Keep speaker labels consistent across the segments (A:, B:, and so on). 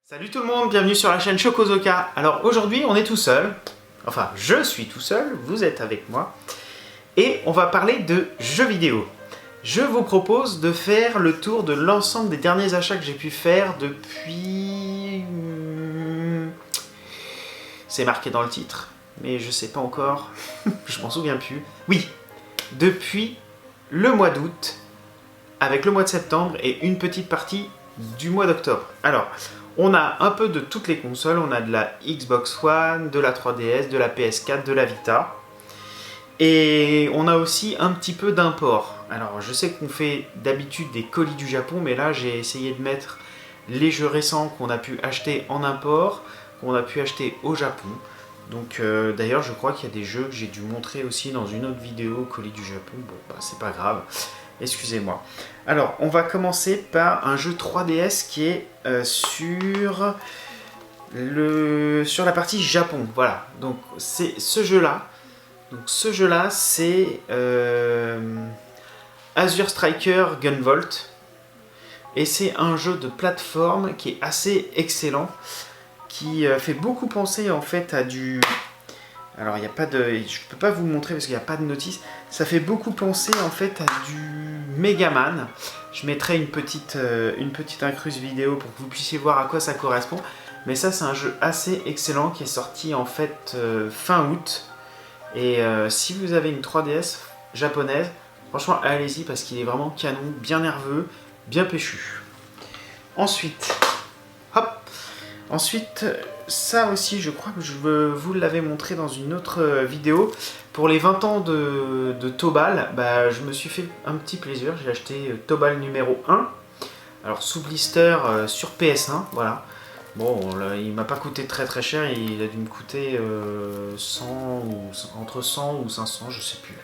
A: Salut tout le monde, bienvenue sur la chaîne Chocozoka. Alors aujourd'hui on est tout seul, enfin je suis tout seul, vous êtes avec moi, et on va parler de jeux vidéo. Je vous propose de faire le tour de l'ensemble des derniers achats que j'ai pu faire depuis... C'est marqué dans le titre, mais je sais pas encore, je m'en souviens plus. Oui, depuis le mois d'août, avec le mois de septembre et une petite partie du mois d'octobre. Alors, on a un peu de toutes les consoles, on a de la Xbox One, de la 3DS, de la PS4, de la Vita. Et on a aussi un petit peu d'import. Alors je sais qu'on fait d'habitude des colis du Japon, mais là j'ai essayé de mettre les jeux récents qu'on a pu acheter en import, qu'on a pu acheter au Japon. Donc d'ailleurs je crois qu'il y a des jeux que j'ai dû montrer aussi dans une autre vidéo colis du Japon. Bon bah c'est pas grave, excusez-moi. Alors on va commencer par un jeu 3DS qui est sur la partie Japon. Voilà, donc c'est ce jeu-là. Donc ce jeu-là, c'est Azure Striker Gunvolt. Et c'est un jeu de plateforme qui est assez excellent, qui fait beaucoup penser en fait à du... Alors il n'y a pas de... Je peux pas vous le montrer parce qu'il n'y a pas de notice. Ça fait beaucoup penser en fait à du Megaman. Je mettrai une petite incruste vidéo pour que vous puissiez voir à quoi ça correspond. Mais ça c'est un jeu assez excellent qui est sorti en fait fin août. Et si vous avez une 3DS japonaise, franchement allez-y parce qu'il est vraiment canon, bien nerveux, bien péchu. Ensuite, hop, ça aussi je crois que je vous l'avais montré dans une autre vidéo. Pour les 20 ans de Tobal, bah, je me suis fait un petit plaisir, j'ai acheté Tobal numéro 1. Alors sous blister sur PS1, voilà. Bon, là, il m'a pas coûté très cher, il a dû me coûter 100 ou, entre 100 ou 500, je sais plus.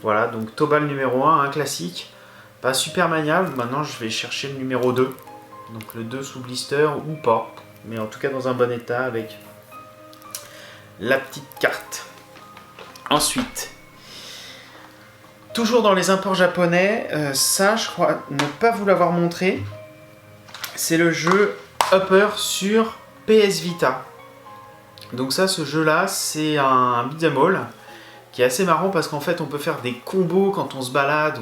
A: Voilà, donc Tobal numéro 1, un classique, pas super maniable. Maintenant je vais chercher le numéro 2, donc le 2 sous blister ou pas, mais en tout cas dans un bon état avec la petite carte. Ensuite, toujours dans les imports japonais, ça je crois ne pas vous l'avoir montré, c'est le jeu Upper sur PS Vita. Donc ça, ce jeu-là, c'est un beat'em all qui est assez marrant parce qu'en fait, on peut faire des combos quand on se balade,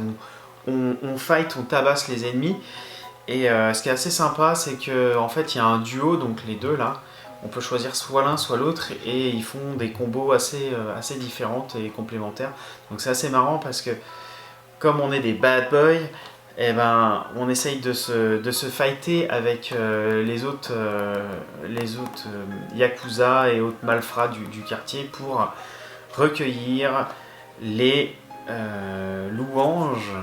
A: on fight, on tabasse les ennemis. Et ce qui est assez sympa, c'est que en fait, il y a un duo, donc les deux là, on peut choisir soit l'un, soit l'autre, et ils font des combos assez différentes et complémentaires. Donc c'est assez marrant parce que comme on est des bad boys, eh ben, on essaye de se fighter avec les autres yakuza et autres malfrats du quartier pour recueillir les louanges,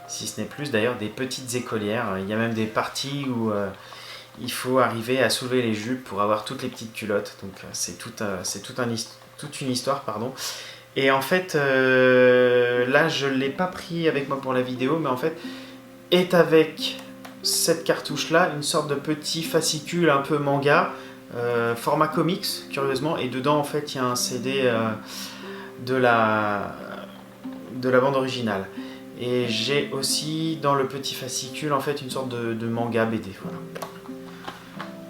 A: si ce n'est plus d'ailleurs des petites écolières. Il y a même des parties où il faut arriver à soulever les jupes pour avoir toutes les petites culottes. Donc c'est toute une histoire, pardon. Et en fait, là je ne l'ai pas pris avec moi pour la vidéo, mais en fait, est avec cette cartouche là une sorte de petit fascicule un peu manga, format comics, curieusement, et dedans en fait il y a un CD de la bande originale. Et j'ai aussi dans le petit fascicule en fait une sorte de manga BD. Voilà.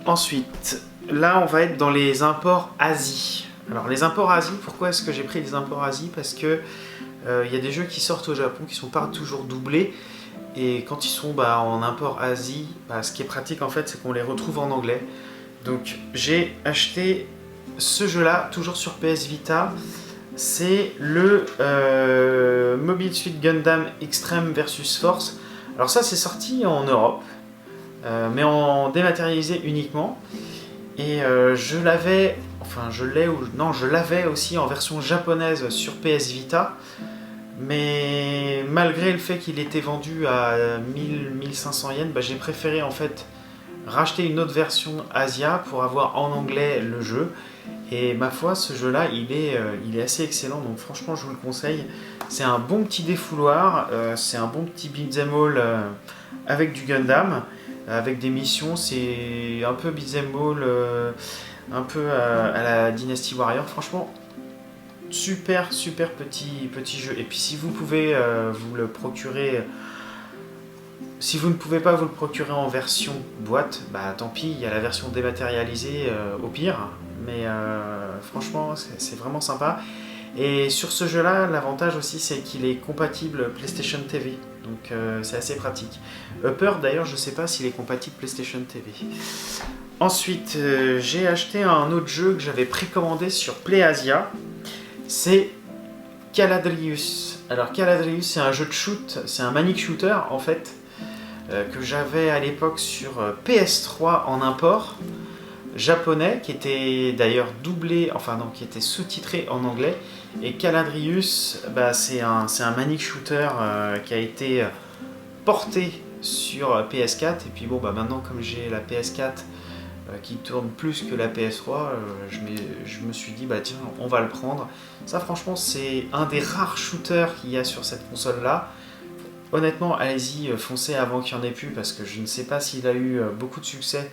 A: Ensuite, là on va être dans les imports Asie. Alors les imports Asie, pourquoi est-ce que j'ai pris des imports Asie? Parce que y a des jeux qui sortent au Japon qui ne sont pas toujours doublés, et quand ils sont en import Asie, ce qui est pratique en fait c'est qu'on les retrouve en anglais. Donc j'ai acheté ce jeu là, toujours sur PS Vita, c'est le Mobile Suit Gundam Extreme vs Force. Alors ça c'est sorti en Europe, mais en dématérialisé uniquement, et je l'avais aussi en version japonaise sur PS Vita, mais malgré le fait qu'il était vendu à 1000-1500 yens, j'ai préféré en fait racheter une autre version Asia pour avoir en anglais le jeu. Et ma foi, ce jeu là il est assez excellent, donc franchement je vous le conseille. C'est un bon petit défouloir, c'est un bon petit beat'em all avec du Gundam, avec des missions. C'est un peu beat'em all, un peu à la Dynasty Warrior. Franchement, super petit, petit jeu. Et puis si vous pouvez vous le procurer si vous ne pouvez pas vous le procurer en version boîte, bah tant pis, il y a la version dématérialisée au pire, mais franchement c'est vraiment sympa. Et sur ce jeu là, l'avantage aussi c'est qu'il est compatible PlayStation TV, donc c'est assez pratique. Upper d'ailleurs je sais pas s'il est compatible PlayStation TV. Ensuite j'ai acheté un autre jeu que j'avais précommandé sur PlayAsia, c'est Caladrius. Alors Caladrius c'est un jeu de shoot, c'est un manic shooter en fait, que j'avais à l'époque sur PS3 en import japonais, qui était d'ailleurs doublé, enfin non, qui était sous-titré en anglais. Et Caladrius, bah, c'est un manic shooter qui a été porté sur PS4. Et puis bon, bah, maintenant comme j'ai la PS4 qui tourne plus que la PS3, je me suis dit, bah tiens, on va le prendre. Ça franchement, c'est un des rares shooters qu'il y a sur cette console-là. Honnêtement, allez-y, foncez avant qu'il n'y en ait plus, parce que je ne sais pas s'il a eu beaucoup de succès,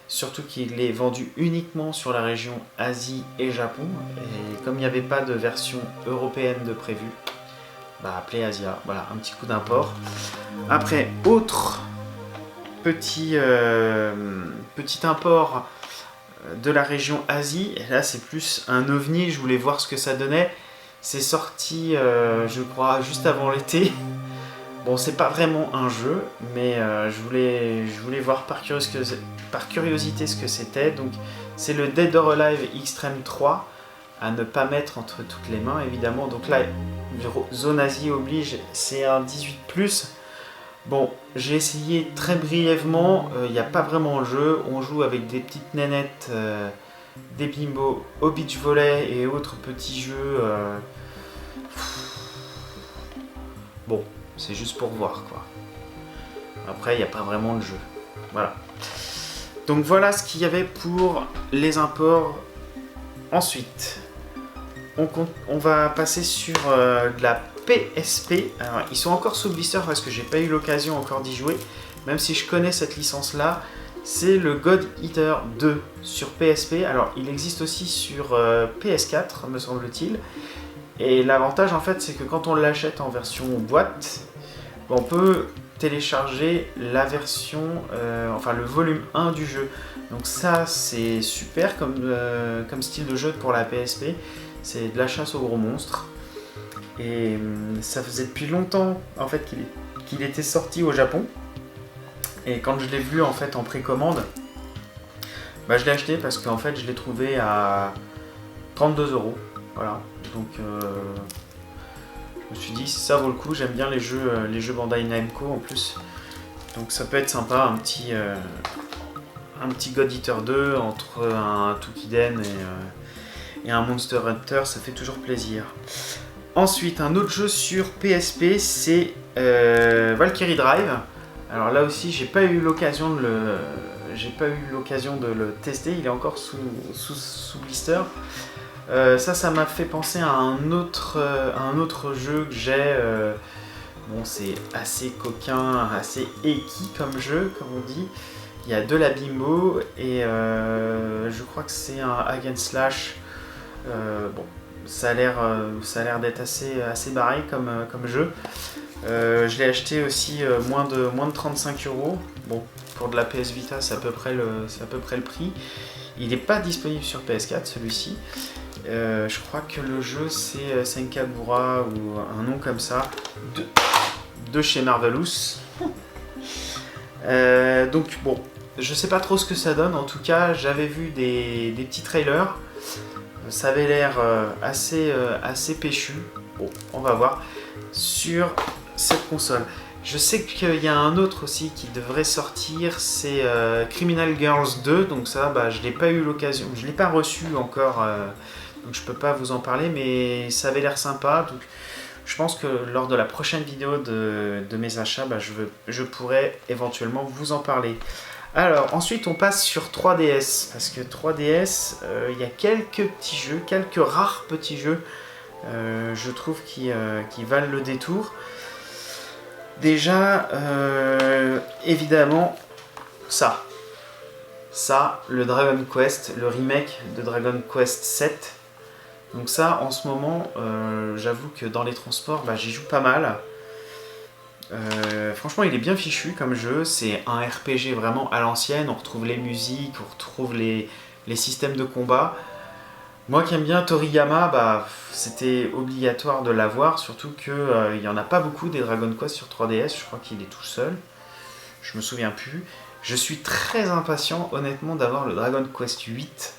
A: surtout qu'il est vendu uniquement sur la région Asie et Japon, et comme il n'y avait pas de version européenne de prévu, bah PlayAsia, voilà, un petit coup d'import. Après, autre petit import de la région Asie, et là c'est plus un ovni, je voulais voir ce que ça donnait. C'est sorti, je crois, juste avant l'été. Bon, c'est pas vraiment un jeu, mais je voulais voir par curiosité ce que c'était. Donc, c'est le Dead or Alive Extreme 3, à ne pas mettre entre toutes les mains, évidemment. Donc là, zone Asie oblige, c'est un 18+. Bon, j'ai essayé très brièvement, il n'y a pas vraiment le jeu. On joue avec des petites nénettes, des bimbos au beach volley et autres petits jeux. Bon. C'est juste pour voir quoi. Après, il n'y a pas vraiment de jeu. Voilà. Donc voilà ce qu'il y avait pour les imports. Ensuite, on va passer sur de la PSP. Alors, ils sont encore sous blister parce que j'ai pas eu l'occasion encore d'y jouer. Même si je connais cette licence-là. C'est le God Eater 2 sur PSP. Alors, il existe aussi sur PS4, me semble-t-il. Et l'avantage en fait c'est que quand on l'achète en version boîte, on peut télécharger la version, enfin le volume 1 du jeu. Donc ça c'est super comme style de jeu pour la PSP. C'est de la chasse aux gros monstres. Et ça faisait depuis longtemps en fait qu'il était sorti au Japon. Et quand je l'ai vu en fait en précommande, bah, je l'ai acheté parce qu'en fait je l'ai trouvé à 32 €. Voilà, donc je me suis dit ça vaut le coup, j'aime bien les jeux Bandai Namco en plus, donc ça peut être sympa, un petit God Eater 2 entre un Toukiden et un Monster Hunter, ça fait toujours plaisir. Ensuite, un autre jeu sur PSP, c'est Valkyrie Drive. Alors là aussi, j'ai pas eu l'occasion de le tester, il est encore sous blister. Ça m'a fait penser à un autre jeu que j'ai. Bon, c'est assez coquin, assez eki comme jeu, comme on dit. Il y a de la bimbo et je crois que c'est un hack and slash. Bon, ça a l'air d'être assez barré comme jeu. Je l'ai acheté aussi moins de 35 €. Bon, pour de la PS Vita, c'est à peu près le prix. Il n'est pas disponible sur PS4 celui-ci. Je crois que le jeu c'est Senkabura ou un nom comme ça de chez Marvelous. Donc bon, je sais pas trop ce que ça donne. En tout cas, j'avais vu des petits trailers. Ça avait l'air assez péchu. Bon, on va voir sur cette console. Je sais qu'il y a un autre aussi qui devrait sortir, c'est Criminal Girls 2. Donc ça, bah, je l'ai pas eu l'occasion, je l'ai pas reçu encore, donc je peux pas vous en parler, mais ça avait l'air sympa. Donc je pense que lors de la prochaine vidéo de mes achats, bah, je pourrais éventuellement vous en parler. Alors ensuite on passe sur 3DS, parce que 3DS, il y a quelques petits jeux, quelques rares petits jeux, je trouve qui valent le détour. Déjà, évidemment, ça, le Dragon Quest, le remake de Dragon Quest 7. Donc ça, en ce moment, j'avoue que dans les transports, bah, j'y joue pas mal. Franchement, il est bien fichu comme jeu. C'est un RPG vraiment à l'ancienne. On retrouve les musiques, on retrouve les systèmes de combat. Moi qui aime bien Toriyama, bah, c'était obligatoire de l'avoir, surtout qu'il n'y en a pas beaucoup des Dragon Quest sur 3DS, je crois qu'il est tout seul, je me souviens plus. Je suis très impatient honnêtement d'avoir le Dragon Quest 8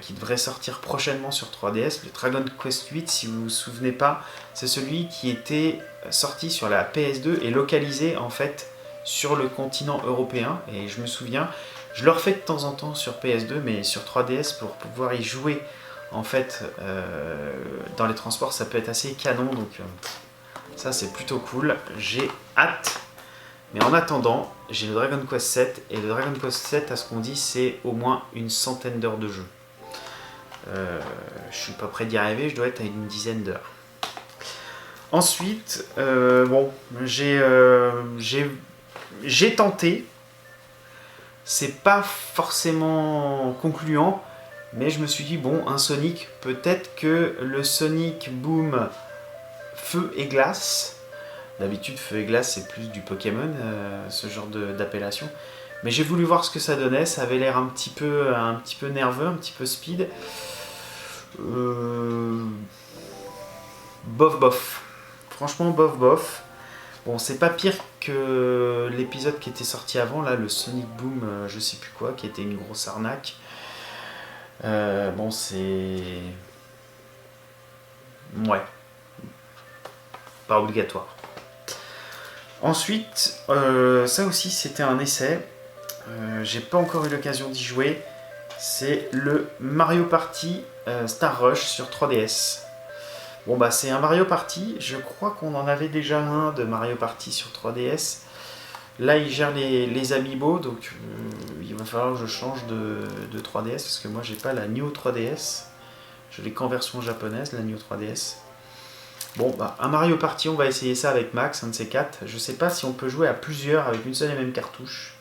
A: qui devrait sortir prochainement sur 3DS. Le Dragon Quest 8, si vous vous souvenez pas, c'est celui qui était sorti sur la PS2 et localisé en fait sur le continent européen, et je me souviens, je le refais de temps en temps sur PS2, mais sur 3DS pour pouvoir y jouer en fait dans les transports, ça peut être assez canon, donc ça c'est plutôt cool, j'ai hâte. Mais en attendant, j'ai le Dragon Quest 7, et le Dragon Quest 7, à ce qu'on dit, c'est au moins une centaine d'heures de jeu. Je suis pas prêt d'y arriver, je dois être à une dizaine d'heures. Ensuite, bon, j'ai tenté. C'est pas forcément concluant, mais je me suis dit, bon, un Sonic, peut-être que le Sonic Boom Feu et Glace, d'habitude Feu et Glace c'est plus du Pokémon, ce genre d'appellation, mais j'ai voulu voir ce que ça donnait, ça avait l'air un petit peu nerveux, un petit peu speed. Bof bof, franchement bof bof. Bon, c'est pas pire que l'épisode qui était sorti avant, là, le Sonic Boom, je sais plus quoi, qui était une grosse arnaque. Bon, c'est... Ouais. Pas obligatoire. Ensuite, ça aussi, c'était un essai. J'ai pas encore eu l'occasion d'y jouer. C'est le Mario Party Star Rush sur 3DS. Bon bah c'est un Mario Party, je crois qu'on en avait déjà un de Mario Party sur 3DS. Là il gère les amiibo, donc il va falloir que je change de 3DS, parce que moi j'ai pas la New 3DS. Je l'ai qu'en version japonaise, la New 3DS. Bon bah un Mario Party, on va essayer ça avec Max, un de ces quatre. Je sais pas si on peut jouer à plusieurs avec une seule et même cartouche.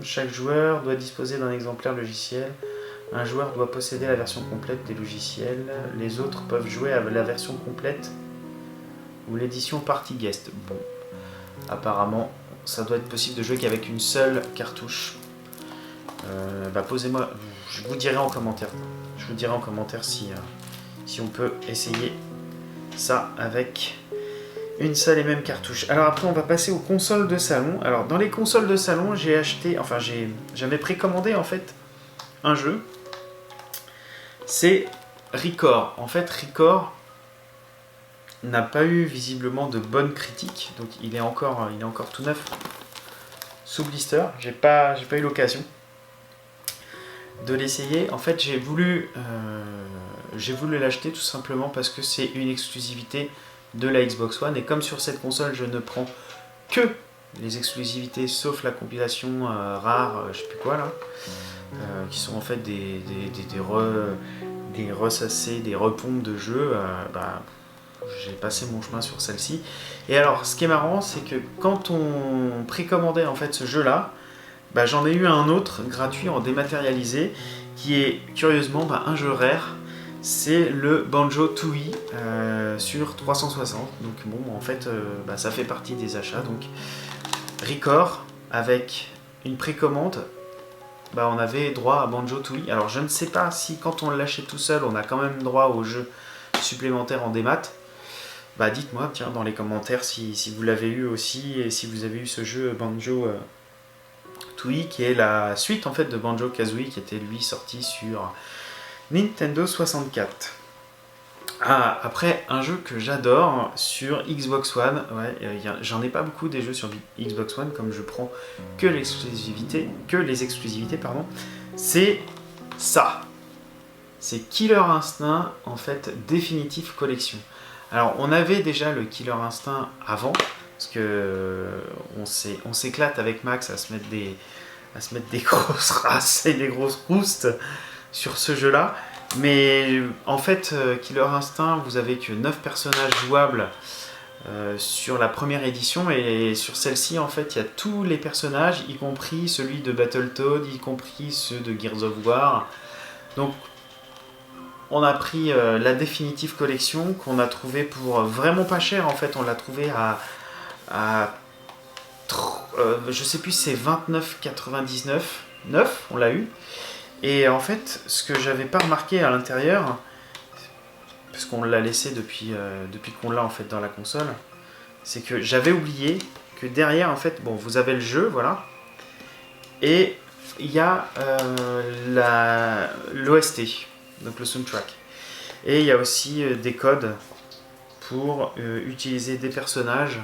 A: Chaque joueur doit disposer d'un exemplaire logiciel. Un joueur doit posséder la version complète des logiciels. Les autres peuvent jouer avec la version complète ou l'édition Party Guest. Bon, apparemment, ça doit être possible de jouer qu'avec une seule cartouche. Bah posez-moi, je vous dirai en commentaire. Je vous dirai en commentaire si on peut essayer ça avec une seule et même cartouche. Alors après, on va passer aux consoles de salon. Alors dans les consoles de salon, j'ai acheté, enfin j'avais précommandé en fait un jeu. C'est Record. En fait, Record n'a pas eu visiblement de bonnes critiques, donc il est encore tout neuf sous blister. J'ai pas eu l'occasion de l'essayer. En fait, j'ai voulu l'acheter tout simplement parce que c'est une exclusivité de la Xbox One, et comme sur cette console, je ne prends que les exclusivités, sauf la compilation rare, je sais plus quoi là. Qui sont en fait des ressassés, des repompes de jeux, bah, j'ai passé mon chemin sur celle-ci. Et alors, ce qui est marrant, c'est que quand on précommandait en fait ce jeu-là, bah, j'en ai eu un autre gratuit en dématérialisé, qui est curieusement un jeu rare. C'est le Banjo-Tooie sur 360. Donc bon, en fait, bah, ça fait partie des achats. Donc, Record avec une précommande. Bah, on avait droit à Banjo-Tooie. Alors je ne sais pas si quand on l'achète tout seul, on a quand même droit aux jeux supplémentaires en démat. Bah dites-moi tiens dans les commentaires si vous l'avez eu aussi, et si vous avez eu ce jeu Banjo-Tooie, qui est la suite en fait de Banjo-Kazooie, qui était lui sorti sur Nintendo 64. Ah, après, un jeu que j'adore sur Xbox One, ouais, j'en ai pas beaucoup des jeux sur Xbox One, comme je prends que les exclusivités, pardon, c'est ça. C'est Killer Instinct, en fait, Definitive Collection. Alors, on avait déjà le Killer Instinct avant, parce que on s'éclate avec Max à se mettre des grosses races et des grosses roustes sur ce jeu-là. Mais en fait, Killer Instinct, vous avez que 9 personnages jouables sur la première édition, et sur celle-ci, en fait, il y a tous les personnages, y compris celui de Battletoad, y compris ceux de Gears of War. Donc, on a pris la Definitive Collection qu'on a trouvé pour vraiment pas cher. En fait, on l'a trouvé à je sais plus, c'est 29,99 neuf, on l'a eu. Et en fait, ce que j'avais pas remarqué à l'intérieur, parce qu'on l'a laissé depuis qu'on l'a en fait dans la console, c'est que j'avais oublié que derrière, en fait, bon, vous avez le jeu, voilà, et il y a l'OST, donc le soundtrack. Et il y a aussi des codes pour utiliser des personnages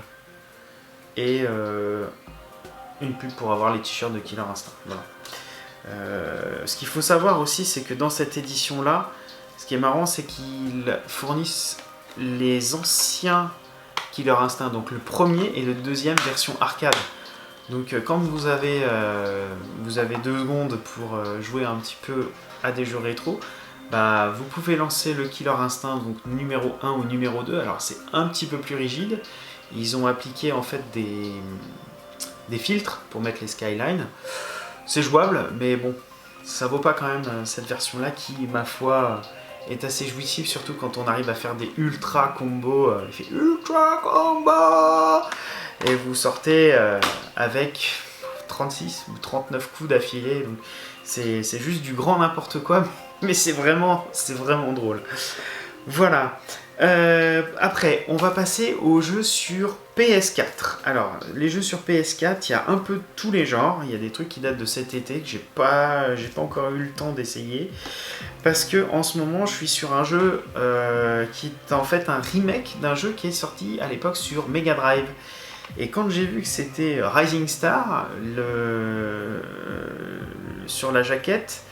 A: et une pub pour avoir les t-shirts de Killer Instinct. Voilà. Ce qu'il faut savoir aussi, c'est que dans cette édition-là, ce qui est marrant, c'est qu'ils fournissent les anciens Killer Instinct, donc le premier et le deuxième version arcade. Donc quand vous avez 2 secondes pour jouer un petit peu à des jeux rétro, bah, vous pouvez lancer le Killer Instinct, donc numéro 1 ou numéro 2. Alors c'est un petit peu plus rigide. Ils ont appliqué en fait des filtres pour mettre les skylines. C'est jouable, mais bon, ça vaut pas quand même cette version-là qui, ma foi, est assez jouissive, surtout quand on arrive à faire des ultra combos. Il fait ultra combo et vous sortez avec 36 ou 39 coups d'affilée. Donc c'est juste du grand n'importe quoi, mais c'est vraiment drôle. Voilà. Après, on va passer aux jeux sur PS4. Alors, les jeux sur PS4, il y a un peu tous les genres. Il y a des trucs qui datent de cet été que j'ai pas encore eu le temps d'essayer. Parce que en ce moment, je suis sur un jeu qui est en fait un remake d'un jeu qui est sorti à l'époque sur Mega Drive. Et quand j'ai vu que c'était Rising Star sur la jaquette,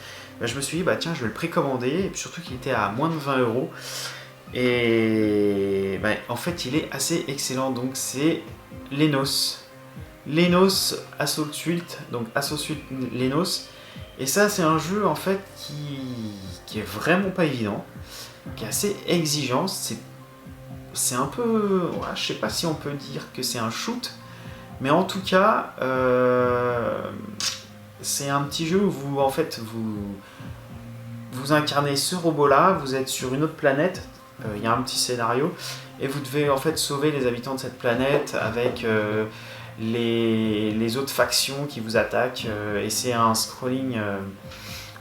A: bah, je me suis dit, bah tiens, je vais le précommander. Et puis surtout qu'il était à moins de 20 €. Et bah, en fait, il est assez excellent. Donc, c'est Lenos Assault Suite. Donc, Assault Suite Lenos. Et ça, c'est un jeu en fait qui est vraiment pas évident, qui est assez exigeant. C'est un peu. Ouais, je sais pas si on peut dire que c'est un shoot, mais en tout cas, c'est un petit jeu où vous incarnez ce robot-là. Vous êtes sur une autre planète. Il y a un petit scénario et vous devez en fait sauver les habitants de cette planète avec les autres factions qui vous attaquent et c'est un scrolling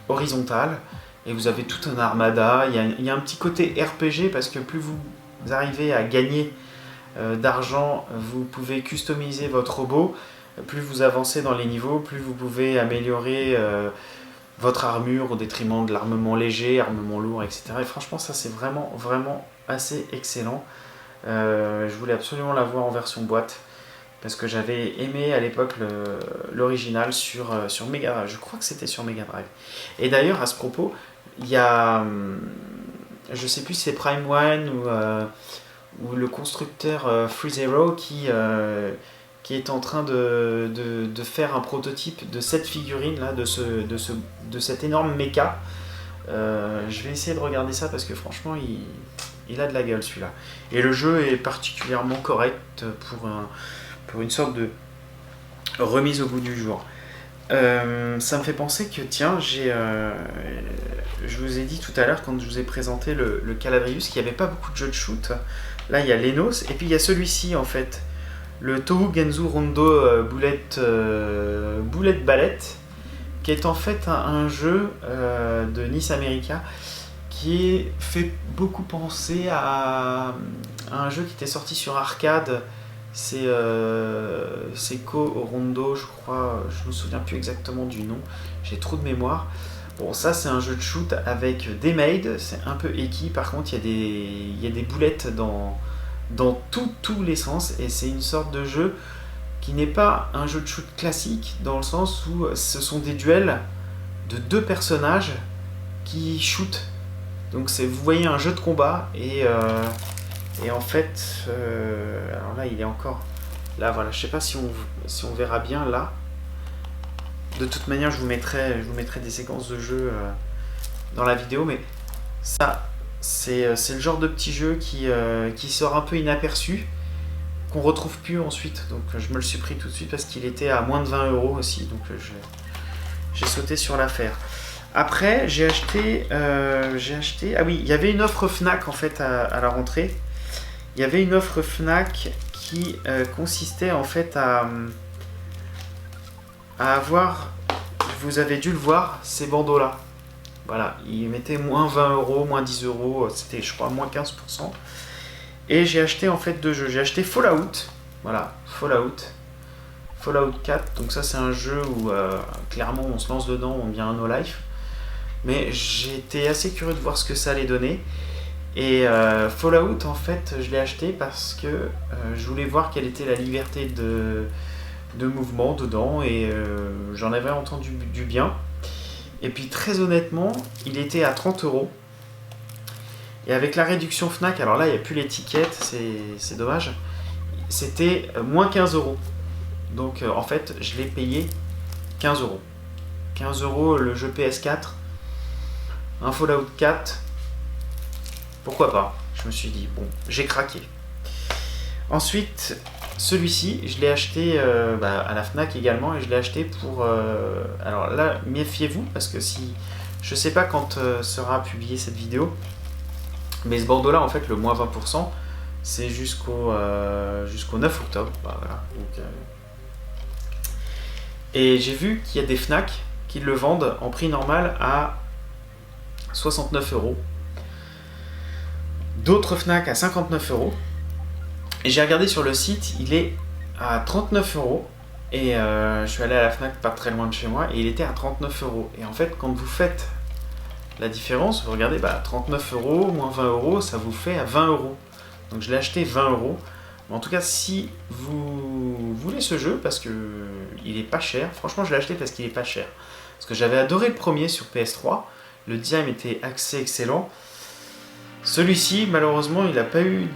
A: horizontal et vous avez tout un armada. Il y a un petit côté RPG parce que plus vous arrivez à gagner d'argent, vous pouvez customiser votre robot. Plus vous avancez dans les niveaux, plus vous pouvez améliorer votre armure au détriment de l'armement léger, armement lourd, etc. Et franchement, ça c'est vraiment assez excellent. Je voulais absolument l'avoir en version boîte parce que j'avais aimé à l'époque l'original sur Mega Drive. Je crois que c'était sur Mega Drive. Et d'ailleurs, à ce propos, il y a, je sais plus si c'est Prime One ou le constructeur FreeZero qui est en train de faire un prototype de cette figurine là, de cet énorme mecha. Je vais essayer de regarder ça parce que franchement il a de la gueule celui-là. Et le jeu est particulièrement correct pour une sorte de remise au goût du jour. Ça me fait penser que tiens, je vous ai dit tout à l'heure quand je vous ai présenté le Caladrius qu'il n'y avait pas beaucoup de jeux de shoot. Là il y a Lenos et puis il y a celui-ci en fait. Le Touhou Genzu Rondo Bullet Ballet, qui est en fait un jeu de Nice America qui fait beaucoup penser à un jeu qui était sorti sur arcade. C'est Seiko Rondo, je crois, je me souviens plus exactement du nom, j'ai trop de mémoire. Bon, ça c'est un jeu de shoot avec des maids, c'est un peu eki, par contre il y a des boulettes dans tous les sens et c'est une sorte de jeu qui n'est pas un jeu de shoot classique dans le sens où ce sont des duels de 2 personnages qui shootent. Donc vous voyez un jeu de combat et en fait alors là il est encore là, voilà, je sais pas si on verra bien là. De toute manière je vous mettrai des séquences de jeu dans la vidéo, mais ça c'est le genre de petit jeu qui sort un peu inaperçu, qu'on retrouve plus ensuite. Donc je me le suis pris tout de suite parce qu'il était à moins de 20 € aussi. Donc j'ai sauté sur l'affaire. Après, j'ai acheté... Ah oui, il y avait une offre Fnac en fait à la rentrée. Il y avait une offre Fnac qui consistait en fait à avoir... Vous avez dû le voir, ces bandeaux là. Voilà, ils mettaient moins 20 euros, moins 10 euros, c'était je crois moins 15%. Et j'ai acheté en fait 2 jeux. J'ai acheté Fallout, voilà, Fallout 4. Donc ça c'est un jeu où clairement on se lance dedans, on devient un no life. Mais j'étais assez curieux de voir ce que ça allait donner. Et Fallout en fait je l'ai acheté parce que je voulais voir quelle était la liberté de mouvement dedans. Et j'en avais entendu du bien. Et puis très honnêtement, il était à 30 euros. Et avec la réduction Fnac, alors là il n'y a plus l'étiquette, c'est dommage. C'était moins 15 euros. Donc en fait je l'ai payé 15 euros. 15 euros le jeu PS4. Un Fallout 4. Pourquoi pas? Je me suis dit, bon, j'ai craqué. Ensuite, celui-ci, je l'ai acheté à la Fnac également, et je l'ai acheté pour... alors là, méfiez-vous, parce que si... Je sais pas quand sera publiée cette vidéo, mais ce bandeau-là, en fait, le moins 20%, c'est jusqu'au 9 octobre. Bah, voilà. Donc, et j'ai vu qu'il y a des Fnac qui le vendent en prix normal à 69 euros. D'autres Fnac à 59 euros. Et j'ai regardé sur le site, il est à 39 euros. Et je suis allé à la Fnac pas très loin de chez moi et il était à 39 euros. Et en fait, quand vous faites la différence, vous regardez, 39 euros moins 20 euros, ça vous fait à 20 euros. Donc je l'ai acheté 20 euros. En tout cas, si vous voulez ce jeu, parce que il est pas cher, franchement, je l'ai acheté parce qu'il est pas cher. Parce que j'avais adoré le premier sur PS3, le design était assez excellent. Celui-ci, malheureusement, il n'a pas eu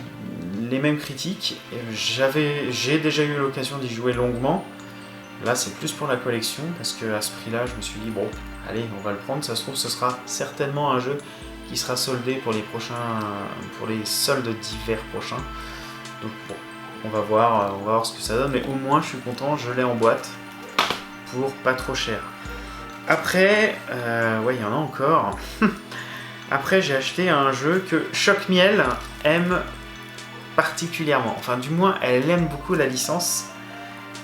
A: les mêmes critiques. J'ai déjà eu l'occasion d'y jouer longuement. Là, c'est plus pour la collection, parce qu'à ce prix-là, je me suis dit, bon, allez, on va le prendre. Ça se trouve, ce sera certainement un jeu qui sera soldé pour les soldes d'hiver prochains. Donc bon, on va voir ce que ça donne. Mais au moins, je suis content, je l'ai en boîte pour pas trop cher. Après, ouais, il y en a encore. Après, j'ai acheté un jeu que Choc Miel aime particulièrement. Enfin, du moins, elle aime beaucoup la licence.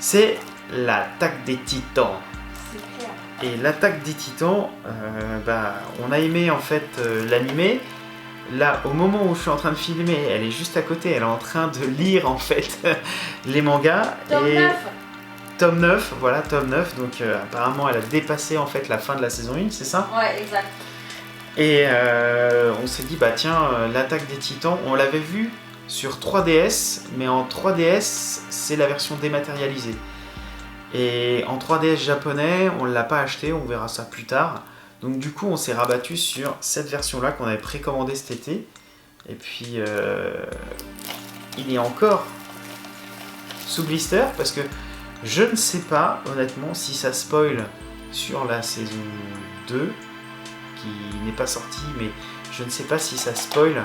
A: C'est l'Attaque des Titans.
B: C'est clair.
A: Et l'Attaque des Titans, on a aimé en fait l'animé. Là, au moment où je suis en train de filmer, elle est juste à côté. Elle est en train de lire en fait les mangas.
B: Tome 9.
A: Tome 9, voilà, tome 9. Donc apparemment, elle a dépassé en fait la fin de la saison 1, c'est ça?
B: Ouais, exact.
A: Et on s'est dit, l'Attaque des Titans, on l'avait vu sur 3DS, mais en 3DS, c'est la version dématérialisée. Et en 3DS japonais, on ne l'a pas acheté, on verra ça plus tard. Donc du coup, on s'est rabattu sur cette version-là qu'on avait précommandée cet été. Et puis, il est encore sous blister, parce que je ne sais pas, honnêtement, si ça spoil sur la saison 2, qui n'est pas sorti, mais je ne sais pas si ça spoil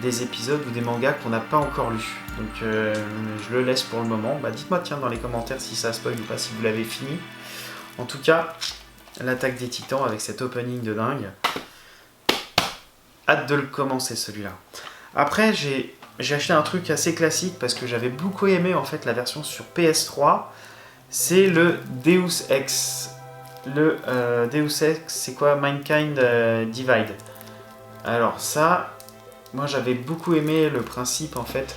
A: des épisodes ou des mangas qu'on n'a pas encore lus. Donc je le laisse pour le moment. Dites-moi dans les commentaires si ça spoil ou pas, si vous l'avez fini. En tout cas, l'Attaque des Titans avec cet opening de dingue. Hâte de le commencer celui-là. Après, j'ai acheté un truc assez classique parce que j'avais beaucoup aimé en fait la version sur PS3. C'est le Deus Ex. Le Deus Ex, c'est quoi? Mankind Divide. Alors ça, moi j'avais beaucoup aimé le principe en fait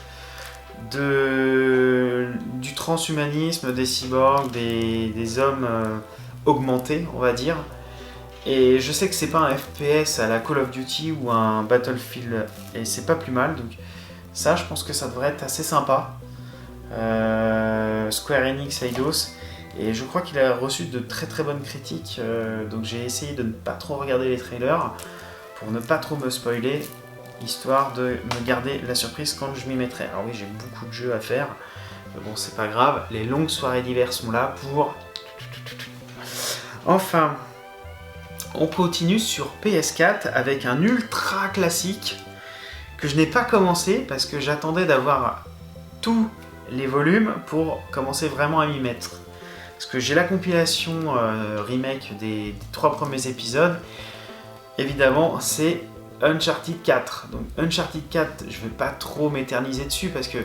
A: du transhumanisme, des cyborgs, des hommes augmentés, on va dire. Et je sais que c'est pas un FPS à la Call of Duty ou un Battlefield, et c'est pas plus mal. Donc ça, je pense que ça devrait être assez sympa. Square Enix Eidos. Et je crois qu'il a reçu de très très bonnes critiques, donc j'ai essayé de ne pas trop regarder les trailers pour ne pas trop me spoiler, histoire de me garder la surprise quand je m'y mettrai. Alors oui, j'ai beaucoup de jeux à faire, mais bon, c'est pas grave, les longues soirées d'hiver sont là pour... Enfin, on continue sur PS4 avec un ultra classique que je n'ai pas commencé parce que j'attendais d'avoir tous les volumes pour commencer vraiment à m'y mettre. Parce que j'ai la compilation remake des 3 premiers épisodes. Évidemment, c'est Uncharted 4. Donc Uncharted 4, je ne vais pas trop m'éterniser dessus parce que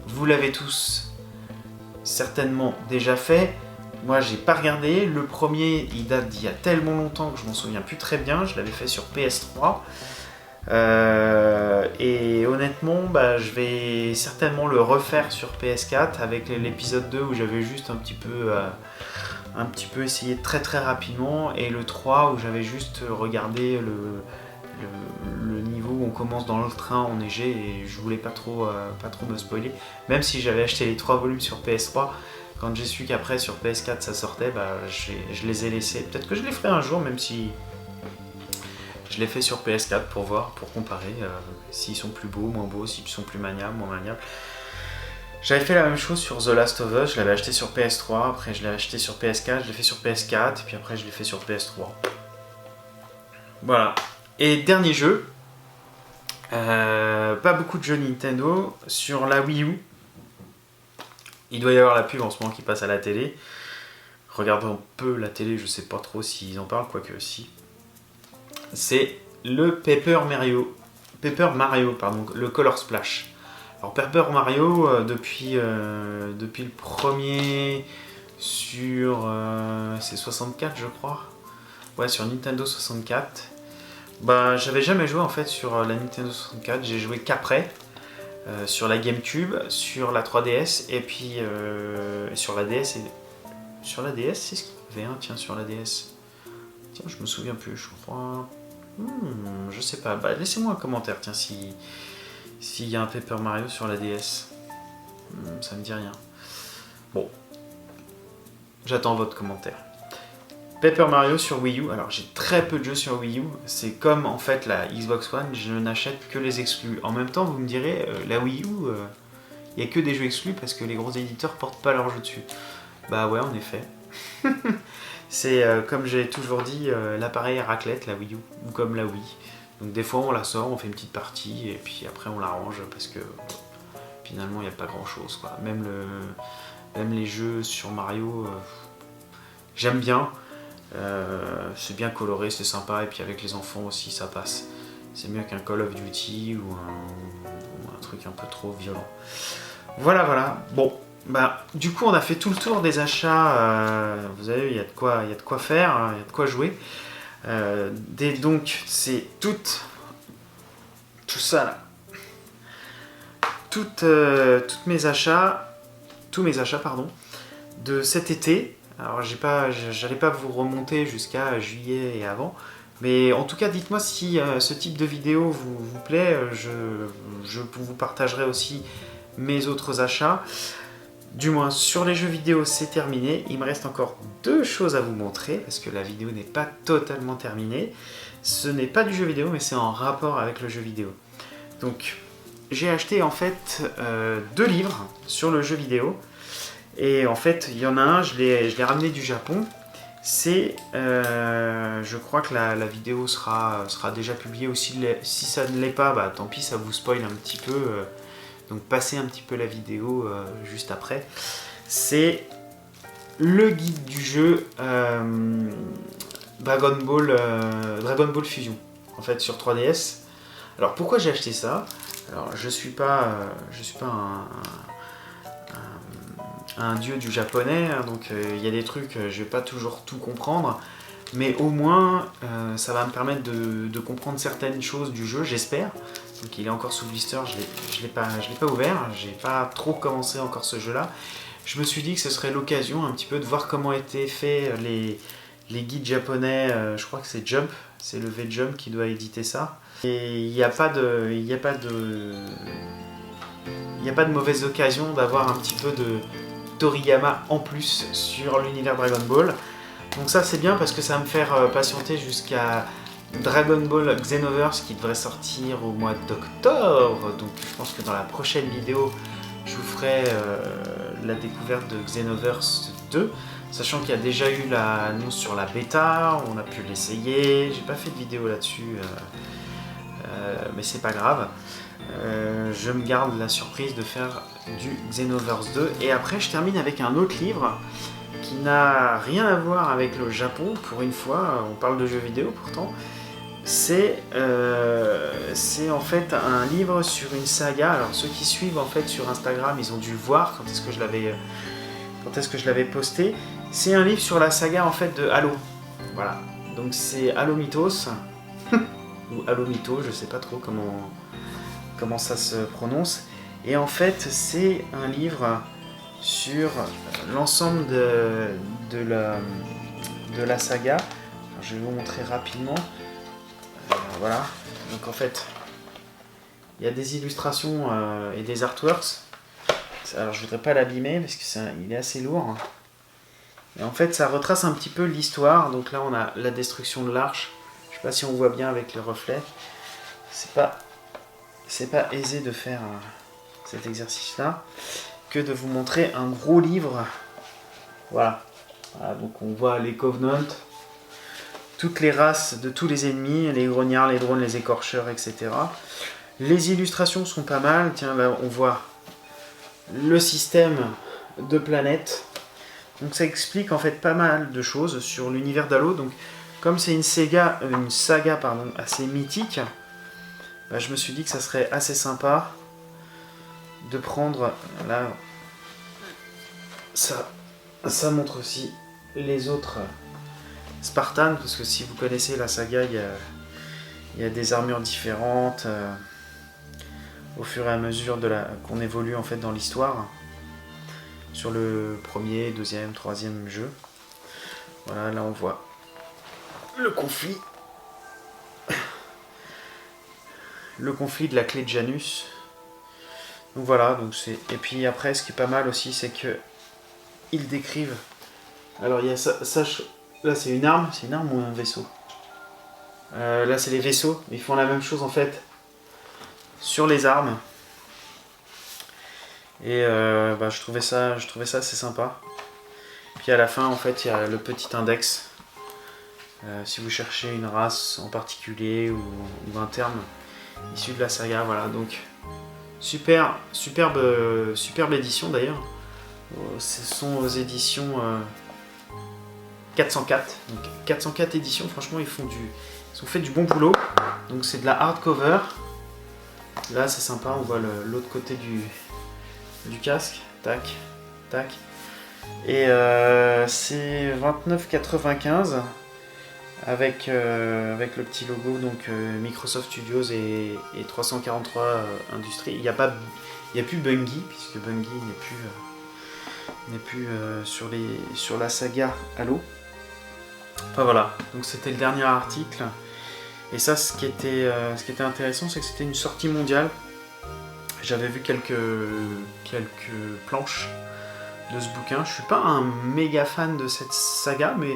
A: vous l'avez tous certainement déjà fait. Moi, j'ai pas regardé. Le premier, il date d'il y a tellement longtemps que je m'en souviens plus très bien. Je l'avais fait sur PS3. Et honnêtement, je vais certainement le refaire sur PS4 avec l'épisode 2 où j'avais juste un petit peu essayé très très rapidement, et le 3 où j'avais juste regardé le niveau où on commence dans le train enneigé, et je voulais pas trop me spoiler. Même si j'avais acheté les 3 volumes sur PS3, quand j'ai su qu'après sur PS4 ça sortait, je les ai laissés. Peut-être que je les ferai un jour, même si je les fais sur PS4 pour voir, pour comparer s'ils sont plus beaux, moins beaux, s'ils sont plus maniables, moins maniables. J'avais fait la même chose sur The Last of Us, je l'avais acheté sur PS3, après je l'ai acheté sur PS4, je l'ai fait sur PS4, et puis après je l'ai fait sur PS3. Voilà. Et dernier jeu, pas beaucoup de jeux Nintendo, sur la Wii U. Il doit y avoir la pub en ce moment qui passe à la télé. Regardons un peu la télé, je sais pas trop s'ils en parlent, quoique si. C'est le Paper Mario, le Color Splash. Alors Paper Mario, depuis le premier sur c'est 64 je crois. Ouais, sur Nintendo 64. J'avais jamais joué en fait sur la Nintendo 64, j'ai joué qu'après. Sur la GameCube, sur la 3DS, et puis sur la DS. Sur la DS, c'est ce qu'il y avait un, tiens, sur la DS. Tiens, je me souviens plus, je crois. Je sais pas. Laissez-moi un commentaire, tiens, s'il y a un Paper Mario sur la DS. Ça me dit rien. Bon. J'attends votre commentaire. Paper Mario sur Wii U. Alors, j'ai très peu de jeux sur Wii U. C'est comme, en fait, la Xbox One, je n'achète que les exclus. En même temps, vous me direz, la Wii U, il n'y a que des jeux exclus parce que les gros éditeurs portent pas leurs jeux dessus. Bah ouais, en effet. C'est comme j'ai toujours dit, l'appareil à raclette, la Wii U, ou comme la Wii. Donc des fois on la sort, on fait une petite partie, et puis après on la range parce que finalement il n'y a pas grand chose, quoi. Même les jeux sur Mario, j'aime bien. C'est bien coloré, c'est sympa, et puis avec les enfants aussi ça passe. C'est mieux qu'un Call of Duty ou un truc un peu trop violent. Voilà. Bon. Du coup, on a fait tout le tour des achats. Vous avez vu, il y a de quoi faire, il y a de quoi jouer. Donc, c'est tout ça là. Tous mes achats, de cet été. Alors, j'allais pas vous remonter jusqu'à juillet et avant. Mais en tout cas, dites-moi si ce type de vidéo vous plaît. Je vous partagerai aussi mes autres achats. Du moins, sur les jeux vidéo, c'est terminé. Il me reste encore 2 choses à vous montrer, parce que la vidéo n'est pas totalement terminée. Ce n'est pas du jeu vidéo, mais c'est en rapport avec le jeu vidéo. Donc, j'ai acheté en fait 2 livres sur le jeu vidéo. Et en fait, il y en a un, je l'ai ramené du Japon. C'est, je crois que la vidéo sera déjà publiée aussi. Si ça ne l'est pas, tant pis, ça vous spoil un petit peu. Donc passez un petit peu la vidéo juste après. C'est le guide du jeu Dragon Ball Fusion, en fait sur 3DS. Alors pourquoi j'ai acheté ça? Alors je suis pas un dieu du japonais, hein, donc il y a des trucs, je vais pas toujours tout comprendre. Mais au moins, ça va me permettre de comprendre certaines choses du jeu, j'espère. Donc il est encore sous blister, je l'ai pas ouvert, j'ai pas trop commencé encore ce jeu-là. Je me suis dit que ce serait l'occasion un petit peu de voir comment étaient faits les guides japonais. Je crois que c'est Jump, c'est le V-Jump qui doit éditer ça. Et il n'y a pas de mauvaise occasion d'avoir un petit peu de Toriyama en plus sur l'univers Dragon Ball. Donc ça c'est bien parce que ça va me faire patienter jusqu'à Dragon Ball Xenoverse qui devrait sortir au mois d'octobre. Donc je pense que dans la prochaine vidéo, je vous ferai la découverte de Xenoverse 2. Sachant qu'il y a déjà eu l'annonce sur la bêta, on a pu l'essayer. J'ai pas fait de vidéo là-dessus, mais c'est pas grave. Je me garde la surprise de faire du Xenoverse 2. Et après je termine avec un autre livre qui n'a rien à voir avec le Japon, pour une fois, on parle de jeux vidéo pourtant. C'est en fait un livre sur une saga. Alors ceux qui suivent en fait sur Instagram, ils ont dû voir quand est-ce que je l'avais posté. C'est un livre sur la saga en fait de Halo. Voilà. Donc c'est Halo Mythos ou Halo Mythos, je sais pas trop comment ça se prononce. Et en fait, c'est un livre sur l'ensemble de la saga. Alors, je vais vous montrer rapidement. Voilà, donc en fait, il y a des illustrations et des artworks. Alors je voudrais pas l'abîmer parce qu'il est assez lourd. Et en fait, ça retrace un petit peu l'histoire. Donc là, on a la destruction de l'arche. Je sais pas si on voit bien avec le reflet. C'est pas aisé de faire cet exercice-là que de vous montrer un gros livre. Voilà, donc on voit les Covenants, toutes les races de tous les ennemis, les grognards, les drones, les écorcheurs, etc. Les illustrations sont pas mal. Tiens, là, on voit le système de planètes. Donc ça explique en fait pas mal de choses sur l'univers d'Halo. Donc comme c'est une saga assez mythique, bah, je me suis dit que ça serait assez sympa de prendre là. Ça montre aussi les autres Spartans, parce que si vous connaissez la saga, il y a des armures différentes au fur et à mesure qu'on évolue en fait dans l'histoire. Sur le premier, deuxième, troisième jeu. Voilà, là on voit le conflit. Le conflit de la clé de Janus. Donc voilà, et puis après ce qui est pas mal aussi, c'est que ils décrivent. Alors il y a ça là c'est une arme ou un vaisseau. Là c'est les vaisseaux, ils font la même chose en fait sur les armes. Et je trouvais ça assez sympa. Puis à la fin en fait il y a le petit index. Si vous cherchez une race en particulier ou un terme issu de la saga, voilà, donc superbe édition d'ailleurs. Ce sont aux éditions 404. Donc 404 éditions, franchement ils ont fait du bon boulot. Donc c'est de la hardcover. Là c'est sympa, on voit l'autre côté du casque. Tac, tac. Et c'est 29,95 avec le petit logo donc Microsoft Studios et 343 Industries. Il n'y a plus Bungie, puisque Bungie n'est plus sur la saga Halo. Enfin voilà, donc c'était le dernier article. Et ça, ce qui était intéressant, c'est que c'était une sortie mondiale. J'avais vu quelques planches de ce bouquin. Je suis pas un méga fan de cette saga, mais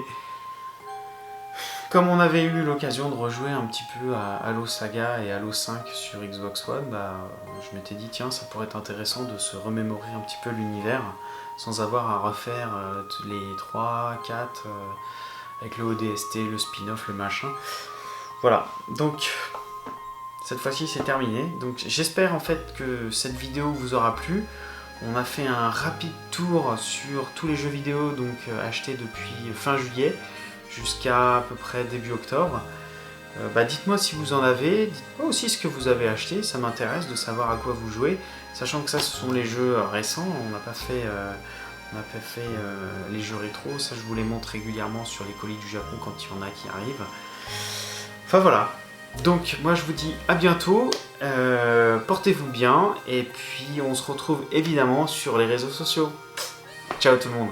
A: comme on avait eu l'occasion de rejouer un petit peu à Halo Saga et Halo 5 sur Xbox One, je m'étais dit tiens, ça pourrait être intéressant de se remémorer un petit peu l'univers sans avoir à refaire les 3, 4 avec le ODST, le spin-off, le machin. Voilà, donc cette fois-ci c'est terminé. Donc j'espère en fait que cette vidéo vous aura plu. On a fait un rapide tour sur tous les jeux vidéo donc achetés depuis fin juillet jusqu'à peu près début octobre. Dites-moi si vous en avez, dites-moi aussi ce que vous avez acheté, ça m'intéresse de savoir à quoi vous jouez, sachant que ça ce sont les jeux récents, on n'a pas fait les jeux rétro, ça je vous les montre régulièrement sur les colis du Japon quand il y en a qui arrivent. Enfin voilà, donc moi je vous dis à bientôt, portez-vous bien et puis on se retrouve évidemment sur les réseaux sociaux. Ciao tout le monde.